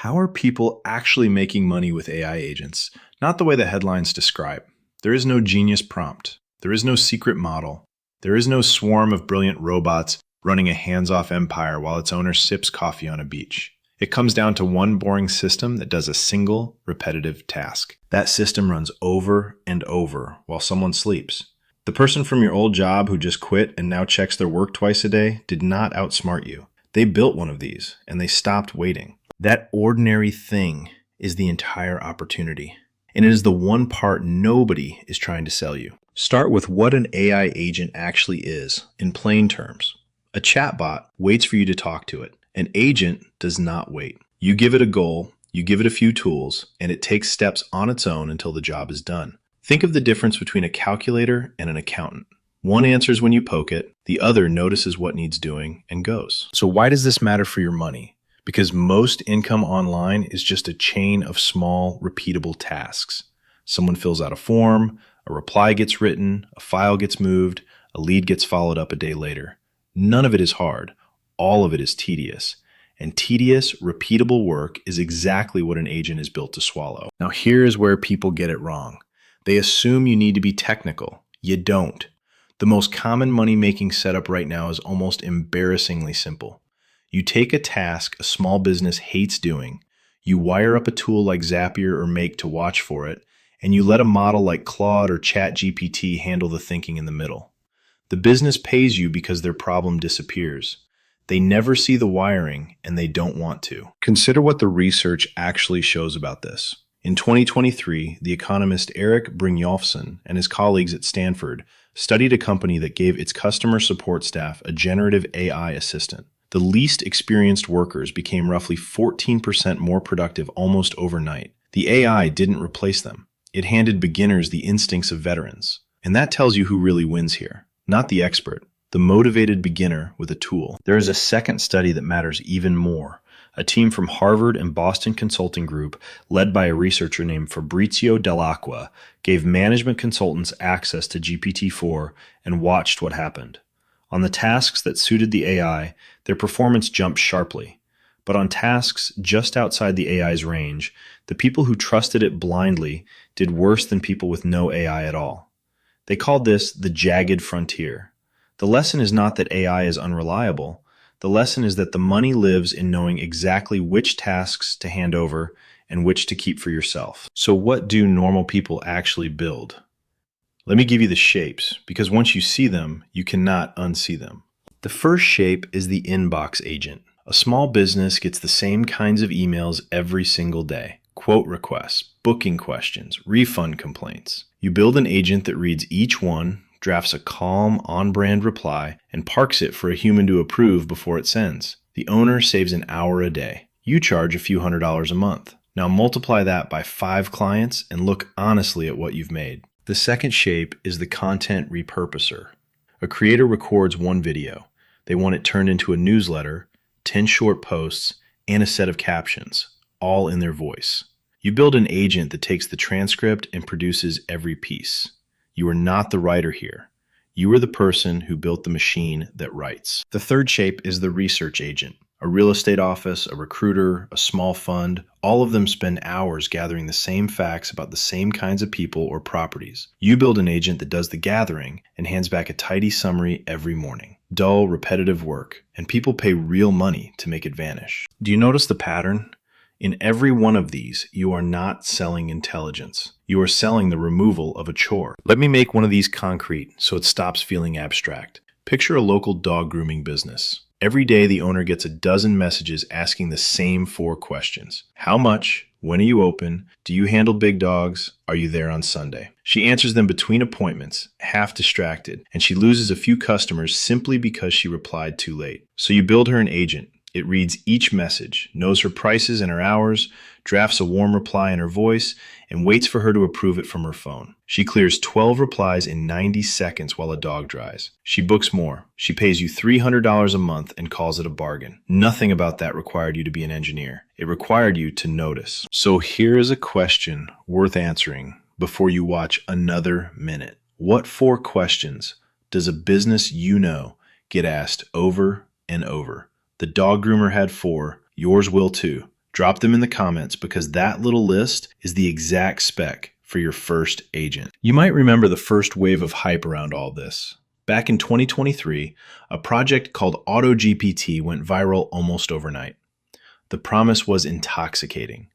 How are people actually making money with AI agents? Not the way the headlines describe. There is no genius prompt. There is no secret model. There is no swarm of brilliant robots running a hands-off empire while its owner sips coffee on a beach. It comes down to one boring system that does a single, repetitive task. That system runs over and over while someone sleeps. The person from your old job who just quit and now checks their work twice a day did not outsmart you. They built one of these, and they stopped waiting. That ordinary thing is the entire opportunity, and it is the one part nobody is trying to sell you. Start with what an AI agent actually is, in plain terms. A chatbot waits for you to talk to it. An agent does not wait. You give it a goal, you give it a few tools, and it takes steps on its own until the job is done. Think of the difference between a calculator and an accountant. One answers when you poke it, the other notices what needs doing and goes. So why does this matter for your money? Because most income online is just a chain of small, repeatable tasks. Someone fills out a form, a reply gets written, a file gets moved, a lead gets followed up a day later. None of it is hard. All of it is tedious. And tedious, repeatable work is exactly what an agent is built to swallow. Now here is where people get it wrong. They assume you need to be technical. You don't. The most common money-making setup right now is almost embarrassingly simple. You take a task a small business hates doing, you wire up a tool like Zapier or Make to watch for it, and you let a model like Claude or ChatGPT handle the thinking in the middle. The business pays you because their problem disappears. They never see the wiring, and they don't want to. Consider what the research actually shows about this. In 2023, the economist Eric Brynjolfsson and his colleagues at Stanford studied a company that gave its customer support staff a generative AI assistant. The least experienced workers became roughly 14% more productive almost overnight. The AI didn't replace them. It handed beginners the instincts of veterans. And that tells you who really wins here. Not the expert, the motivated beginner with a tool. There is a second study that matters even more. A team from Harvard and Boston Consulting Group, led by a researcher named Fabrizio Dell'Acqua, gave management consultants access to GPT-4 and watched what happened. On the tasks that suited the AI, their performance jumped sharply. But on tasks just outside the AI's range, the people who trusted it blindly did worse than people with no AI at all. They called this the jagged frontier. The lesson is not that AI is unreliable. The lesson is that the money lives in knowing exactly which tasks to hand over and which to keep for yourself. So what do normal people actually build? Let me give you the shapes, because once you see them, you cannot unsee them. The first shape is the inbox agent. A small business gets the same kinds of emails every single day. Quote requests, booking questions, refund complaints. You build an agent that reads each one, drafts a calm, on-brand reply, and parks it for a human to approve before it sends. The owner saves an hour a day. You charge a few $100s a month. Now multiply that by 5 clients and look honestly at what you've made. The second shape is the content repurposer. A creator records one video. They want it turned into a newsletter, 10 short posts, and a set of captions, all in their voice. You build an agent that takes the transcript and produces every piece. You are not the writer here. You are the person who built the machine that writes. The third shape is the research agent. A real estate office, a recruiter, a small fund, all of them spend hours gathering the same facts about the same kinds of people or properties. You build an agent that does the gathering and hands back a tidy summary every morning. Dull, repetitive work, and people pay real money to make it vanish. Do you notice the pattern? In every one of these, you are not selling intelligence. You are selling the removal of a chore. Let me make one of these concrete so it stops feeling abstract. Picture a local dog grooming business. Every day, the owner gets a dozen messages asking the same 4 questions. How much? When are you open? Do you handle big dogs? Are you there on Sunday? She answers them between appointments, half distracted, and she loses a few customers simply because she replied too late. So you build her an agent. It reads each message, knows her prices and her hours, drafts a warm reply in her voice, and waits for her to approve it from her phone. She clears 12 replies in 90 seconds while a dog dries. She books more. She pays you $300 a month and calls it a bargain. Nothing about that required you to be an engineer. It required you to notice. So here is a question worth answering before you watch another minute. What 4 questions does a business you know get asked over and over? The dog groomer had 4. Yours will too. Drop them in the comments because that little list is the exact spec for your first agent. You might remember the first wave of hype around all this. Back in 2023, a project called AutoGPT went viral almost overnight. The promise was intoxicating.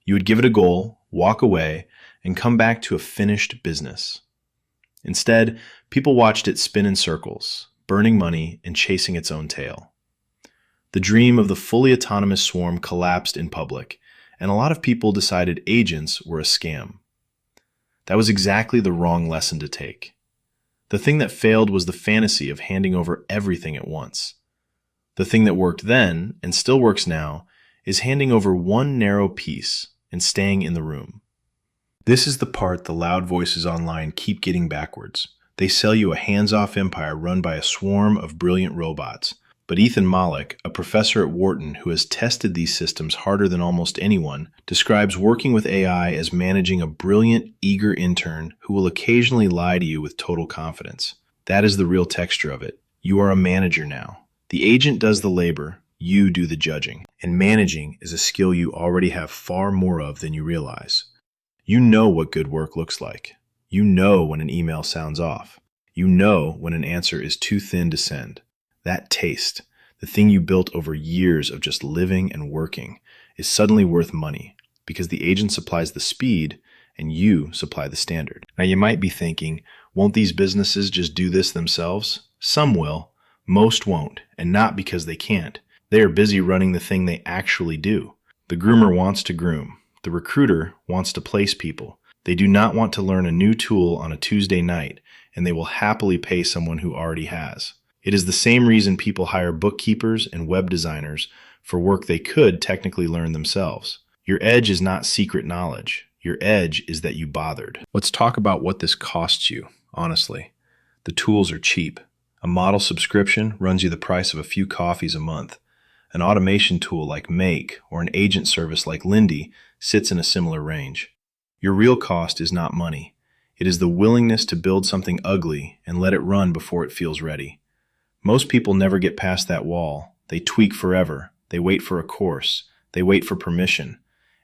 You would give it a goal, walk away, and come back to a finished business. Instead, people watched it spin in circles, burning money and chasing its own tail. The dream of the fully autonomous swarm collapsed in public, and a lot of people decided agents were a scam. That was exactly the wrong lesson to take. The thing that failed was the fantasy of handing over everything at once. The thing that worked then, and still works now, is handing over one narrow piece and staying in the room. This is the part the loud voices online keep getting backwards. They sell you a hands-off empire run by a swarm of brilliant robots. But Ethan Malik, a professor at Wharton who has tested these systems harder than almost anyone, describes working with AI as managing a brilliant, eager intern who will occasionally lie to you with total confidence. That is the real texture of it. You are a manager now. The agent does the labor, you do the judging. And managing is a skill you already have far more of than you realize. You know what good work looks like. You know when an email sounds off. You know when an answer is too thin to send. That taste, the thing you built over years of just living and working, is suddenly worth money because the agent supplies the speed and you supply the standard. Now you might be thinking, won't these businesses just do this themselves? Some will, most won't, and not because they can't. They are busy running the thing they actually do. The groomer wants to groom. The recruiter wants to place people. They do not want to learn a new tool on a Tuesday night, and they will happily pay someone who already has. It is the same reason people hire bookkeepers and web designers for work they could technically learn themselves. Your edge is not secret knowledge. Your edge is that you bothered. Let's talk about what this costs you, honestly. The tools are cheap. A model subscription runs you the price of a few coffees a month. An automation tool like Make or an agent service like Lindy sits in a similar range. Your real cost is not money. It is the willingness to build something ugly and let it run before it feels ready. Most people never get past that wall. They tweak forever. They wait for a course. They wait for permission.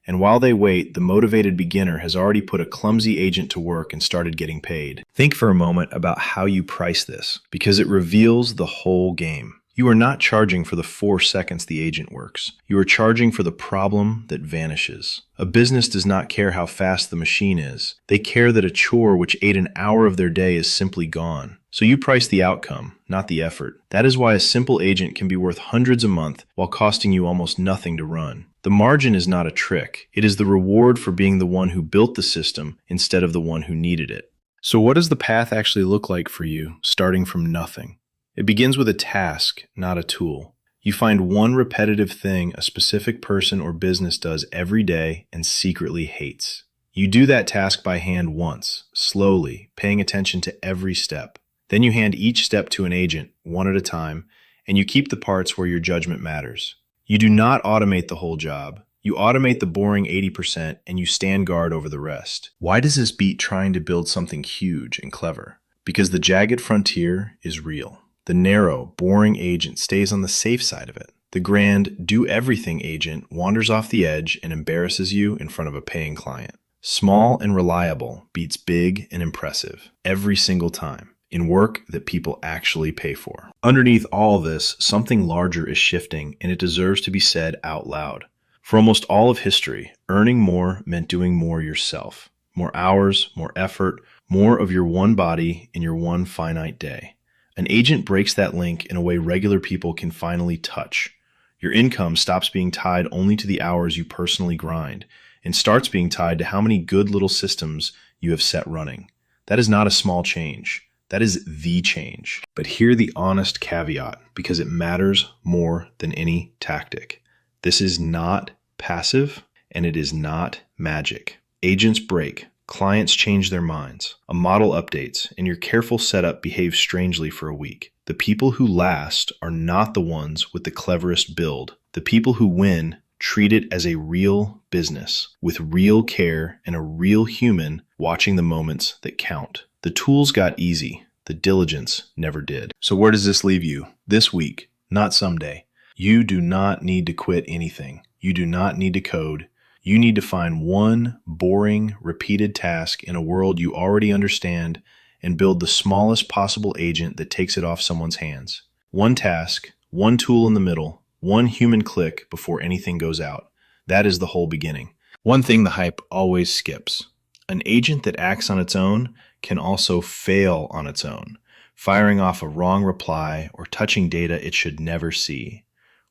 And while they wait, the motivated beginner has already put a clumsy agent to work and started getting paid. Think for a moment about how you price this, because it reveals the whole game. You are not charging for the 4 seconds the agent works. You are charging for the problem that vanishes. A business does not care how fast the machine is. They care that a chore which ate an hour of their day is simply gone. So you price the outcome, not the effort. That is why a simple agent can be worth hundreds a month while costing you almost nothing to run. The margin is not a trick. It is the reward for being the one who built the system instead of the one who needed it. So what does the path actually look like for you, starting from nothing? It begins with a task, not a tool. You find one repetitive thing a specific person or business does every day and secretly hates. You do that task by hand once, slowly, paying attention to every step. Then you hand each step to an agent, one at a time, and you keep the parts where your judgment matters. You do not automate the whole job. You automate the boring 80% and you stand guard over the rest. Why does this beat trying to build something huge and clever? Because the jagged frontier is real. The narrow, boring agent stays on the safe side of it. The grand, do-everything agent wanders off the edge and embarrasses you in front of a paying client. Small and reliable beats big and impressive every single time in work that people actually pay for. Underneath all this, something larger is shifting, and it deserves to be said out loud. For almost all of history, earning more meant doing more yourself. More hours, more effort, more of your one body in your one finite day. An agent breaks that link in a way regular people can finally touch. Your income stops being tied only to the hours you personally grind and starts being tied to how many good little systems you have set running. That is not a small change. That is the change. But hear the honest caveat, because it matters more than any tactic. This is not passive, and it is not magic. Agents break. Clients change their minds. A model updates, and your careful setup behaves strangely for a week. The people who last are not the ones with the cleverest build. The people who win treat it as a real business, with real care and a real human watching the moments that count. The tools got easy. The diligence never did. So where does this leave you? This week, not someday. You do not need to quit anything. You do not need to code. You need to find one boring, repeated task in a world you already understand and build the smallest possible agent that takes it off someone's hands. One task, one tool in the middle, one human click before anything goes out. That is the whole beginning. One thing the hype always skips. An agent that acts on its own can also fail on its own, firing off a wrong reply or touching data it should never see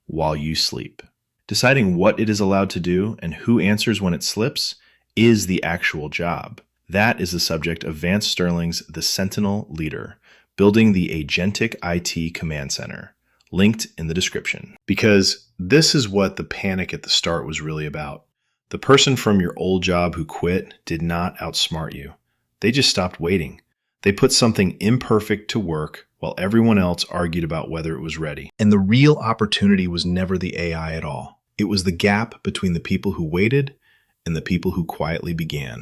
while you sleep. Deciding what it is allowed to do and who answers when it slips is the actual job. That is the subject of Vance Sterling's The Sentinel Leader, building the agentic IT command center, linked in the description. Because this is what the panic at the start was really about. The person from your old job who quit did not outsmart you. They just stopped waiting. They put something imperfect to work while everyone else argued about whether it was ready. And the real opportunity was never the AI at all. It was the gap between the people who waited and the people who quietly began.